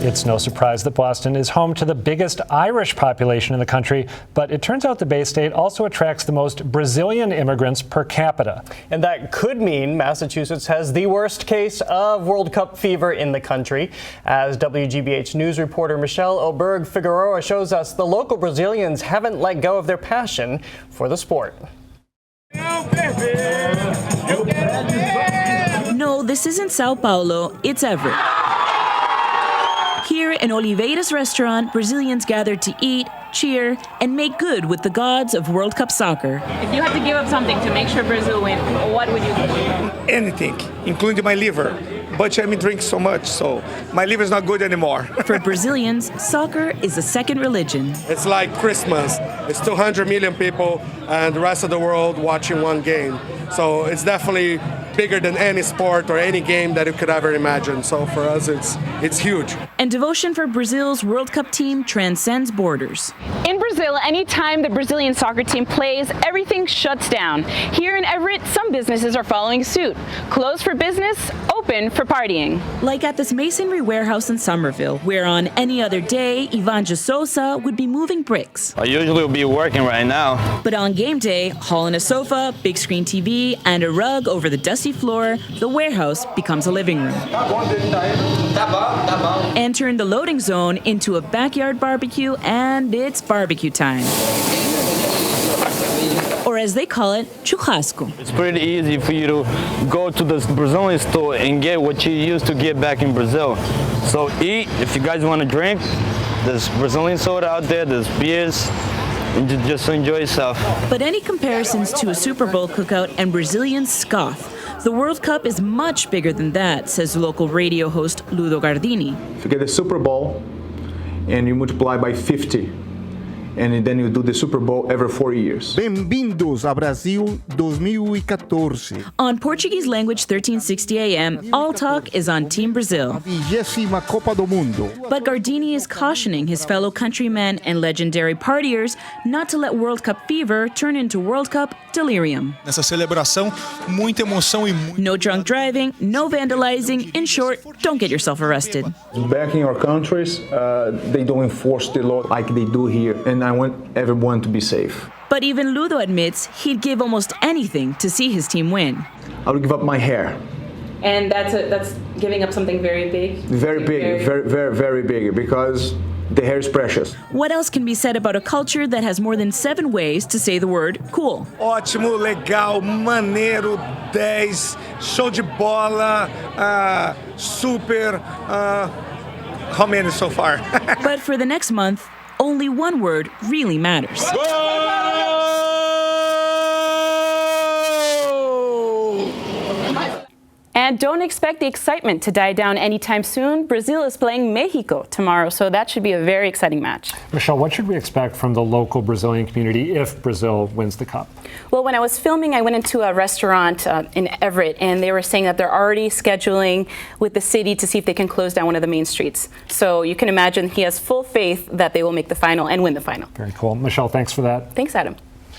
It's no surprise that Boston is home to the biggest Irish population in the country, but it turns out the Bay State also attracts the most Brazilian immigrants per capita. And that could mean Massachusetts has the worst case of World Cup fever in the country. As WGBH News reporter Michelle Oberg Figueroa shows us, the local Brazilians haven't let go of their passion for the sport. No, this isn't Sao Paulo, it's Everett. Here in Oliveira's restaurant, Brazilians gathered to eat, cheer, and make good with the gods of World Cup soccer. If you had to give up something to make sure Brazil win, what would you do? Anything, including my liver. But I drink so much, so my liver is not good anymore. For Brazilians, soccer is a second religion. It's like Christmas. It's 200 million people and the rest of the world watching one game. So it's definitely bigger than any sport or any game that you could ever imagine. So for us, it's huge. And devotion for Brazil's World Cup team transcends borders. In Brazil, anytime the Brazilian soccer team plays, everything shuts down. Here in Everett, some businesses are following suit. Closed for business, open for partying. Like at this masonry warehouse in Somerville, where on any other day, Ivan de Sousa would be moving bricks. I usually will be working right now. But on game day, hauling a sofa, big screen TV, and a rug over the dusty floor, the warehouse becomes a living room. Entering the loading zone into a backyard barbecue, and it's barbecue time. Or as they call it, churrasco. It's pretty easy for you to go to the Brazilian store and get what you used to get back in Brazil. So eat, if you guys want to drink, there's Brazilian soda out there, there's beers, and just enjoy yourself. But any comparisons to a Super Bowl cookout and Brazilians scoff. The World Cup is much bigger than that, says local radio host Ludo Gardini. If you get the Super Bowl and you multiply by 50, and then you do the Super Bowl every 4 years. Bem-vindos a Brasil 2014. On Portuguese language 1360 AM, all talk is on Team Brazil. 20ª Copa do Mundo. But Gardini is cautioning his fellow countrymen and legendary partiers not to let World Cup fever turn into World Cup delirium. Nessa celebração, muita emoção e no drunk driving, no vandalizing. In short, don't get yourself arrested. Back in our countries, they don't enforce the law like they do here. And I want everyone to be safe. But even Ludo admits he'd give almost anything to see his team win. I would give up my hair. And that's giving up something very big? Very big, very big, because the hair is precious. What else can be said about a culture that has more than 7 ways to say the word cool? Ótimo, legal, maneiro, 10, show de bola, super, how many so far? But for the next month, only one word really matters. And don't expect the excitement to die down anytime soon. Brazil is playing Mexico tomorrow, so that should be a very exciting match. Michelle, what should we expect from the local Brazilian community if Brazil wins the Cup? Well, when I was filming, I went into a restaurant in Everett, and they were saying that they're already scheduling with the city to see if they can close down one of the main streets. So you can imagine he has full faith that they will make the final and win the final. Very cool. Michelle, thanks for that. Thanks, Adam.